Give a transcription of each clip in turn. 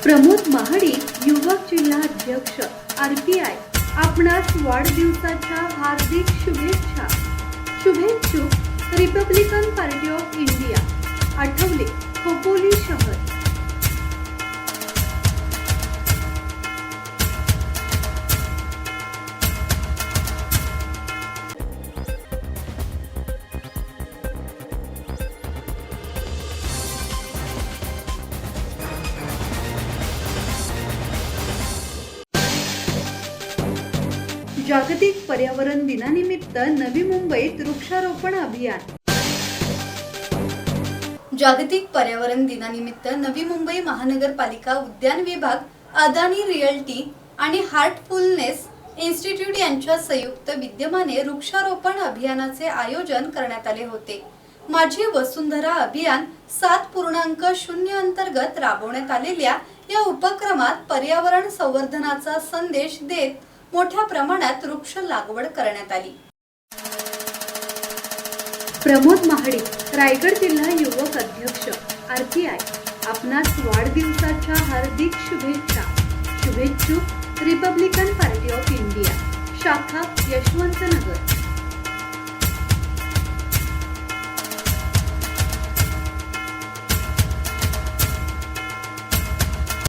प्रमोद महाडी युवक जिल्हा अध्यक्ष RPI आपणास वाढदिवसाच्या हार्दिक शुभेच्छा. शुभेच्छुक रिपब्लिकन पार्टी ऑफ इंडिया, आठवले, खोपोली शहर. जागतिक पर्यावरण दिनानिमित्त नवी मुंबईत वृक्षारोपण अभियान. जागतिक पर्यावरण दिनानिमित्त नवी मुंबई महानगरपालिका उद्यान विभाग, अदानी रिअल्टी आणि हार्टफुलनेस इन्स्टिट्यूट यांच्या संयुक्त विद्यमाने वृक्षारोपण अभियानाचे आयोजन करण्यात आले होते. माझी वसुंधरा अभियान 7.0 अंतर्गत राबवण्यात आलेल्या या उपक्रमात पर्यावरण संवर्धनाचा संदेश देत मोठ्या प्रमाणात वृक्ष लागवड करण्यात आली. प्रमोद महाडी, रायगड जिल्हा युवक अध्यक्ष RPI आपणास वाढदिवसाच्या हार्दिक शुभेच्छा. शुभेच्छुक रिपब्लिकन पार्टी ऑफ इंडिया, शाखा यशवंतनगर.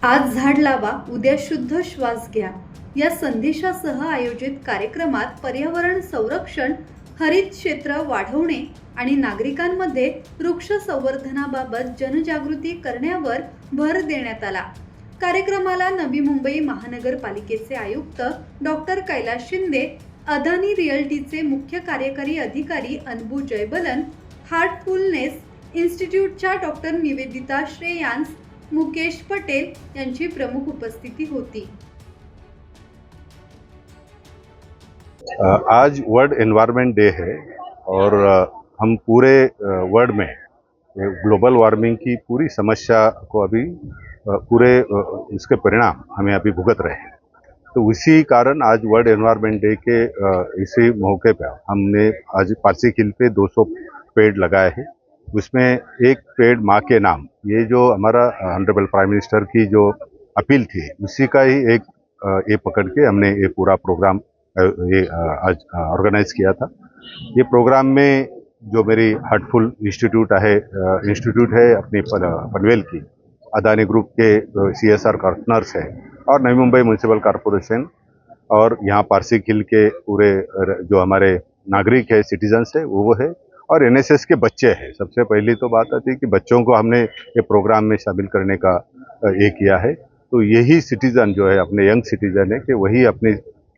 आज झाड लावा, उद्या शुद्ध श्वास घ्या या संदेशासह आयोजित कार्यक्रमात पर्यावरण संरक्षण, हरित क्षेत्र वाढवणे आणि नागरिकांमध्ये वृक्ष संवर्धनाबाबत जनजागृती करण्यावर भर देण्यात आला. कार्यक्रमाला नवी मुंबई महानगरपालिकेचे आयुक्त डॉक्टर कैलास शिंदे, अदानी रिअल्टीचे मुख्य कार्यकारी अधिकारी अनबू जयबलन, हार्टफुलनेस इन्स्टिट्यूटच्या डॉक्टर निवेदिता श्रेयांस, मुकेश पटेल यांची प्रमुख उपस्थिती होती. आज वर्ल्ड एनवायरनमेंट डे है और हम पूरे वर्ल्ड में ग्लोबल वार्मिंग की पूरी समस्या को अभी पूरे इसके परिणाम हमें अभी भुगत रहे हैं. तो इसी कारण आज वर्ल्ड एनवायरनमेंट डे के इसी मौके पर हमने आज पारसी खिल पे 200 पेड़ लगाए हैं. उसमें एक पेड़ माँ के नाम, ये जो हमारा ऑनरेबल प्राइम मिनिस्टर की जो अपील थी उसी का ही एक ये पकड़ के हमने ये पूरा प्रोग्राम ये आज ऑर्गेनाइज किया था. ये प्रोग्राम में जो मेरी हार्टफुल इंस्टीट्यूट है अपनी पनवेल की, अदानी ग्रुप के CSR पार्टनर्स है और नवी मुंबई म्यूनिसिपल कॉरपोरेशन और यहाँ पारसी खिल के पूरे जो हमारे नागरिक है, सिटीजन्स है वो है, और NSS के बच्चे हैं. सबसे पहली तो बात आती है कि बच्चों को हमने ये प्रोग्राम में शामिल करने का ये किया है. तो यही सिटीजन जो है अपने यंग सिटीजन है कि वही अपनी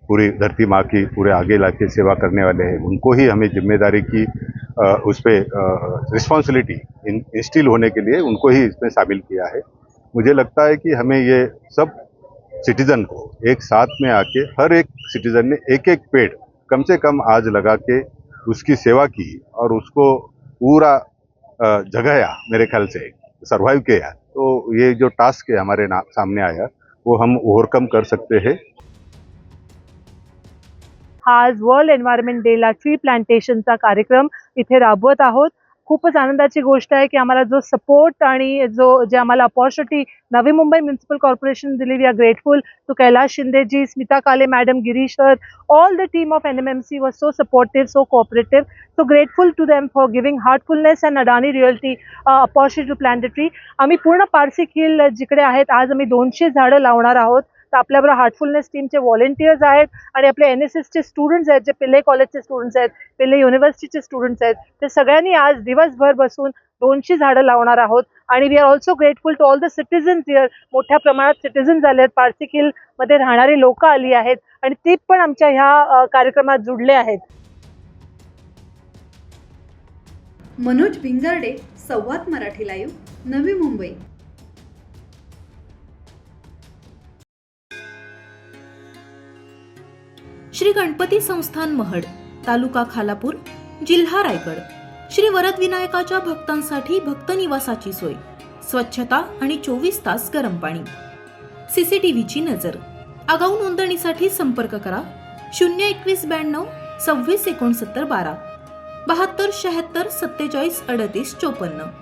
पूरी धरती माँ की पूरे आगे ला के सेवा करने वाले हैं. उनको ही हमें जिम्मेदारी की उस पर रिस्पॉन्सिबिलिटी इंस्टिल होने के लिए उनको ही इसमें शामिल किया है. मुझे लगता है कि हमें ये सब सिटीजन को एक साथ में आके हर एक सिटीजन ने एक एक पेड़ कम से कम आज लगा के उसकी सेवा की और उसको पूरा जगाया, मेरे ख्याल से सर्वाइव किया. तो ये जो टास्क है हमारे सामने आया वो हम ओवरकम कर सकते हैं. आज वर्ल्ड एन्व्हायरमेंट डेला ट्री प्लांटेशनचा कार्यक्रम इथे राबवत आहोत. खूपच आनंदाची गोष्ट आहे की आम्हाला जो सपोर्ट आणि जे आम्हाला opportunity Navi Mumbai municipal corporation दिली. We are grateful to Kailash Shinde ji, Smita Kale madam, Girish sir, all the team of NMMC was so supportive, so cooperative. So grateful to them for giving Heartfulness and Adani Realty opportunity to plant the tree. आम्ही पूर्ण पारसी खिल जिकडे आहेत आज आम्ही 200 झाडं लावणार आहोत. तर आपल्याबरोबर हार्टफुलनेस टीमचे व्हॉलेंटियर्स आहेत आणि आपले NSSचे स्टुडंट्स आहेत, जे पिल्ले कॉलेजचे स्टुडंट्स आहेत, पिल्ले युनिव्हर्सिटीचे स्टुडंट्स आहेत. ते सगळ्यांनी आज दिवसभर बसून 200 झाडं लावणार आहोत. आणि we are also grateful to all the citizens here. मोठ्या प्रमाणात सिटीजन्स आले आहेत, पारसी खिल मध्ये राहणारी लोक आली आहेत आणि ते पण आमच्या ह्या कार्यक्रमात जुडले आहेत. मनोज भिंगारडे, संवाद मराठी लाईव्ह, नवी मुंबई. श्री गणपती संस्थान महड, तालुका खालापूर, जिल्हा रायगड. श्री वरद विनायकाच्या भक्तांसाठी भक्त निवासाची सोय, स्वच्छता आणि 24 तास गरम पाणी. CCTVची नजर. आगाऊ नोंदणीसाठी संपर्क करा 02192 26 69 12 72 76 47 38 54.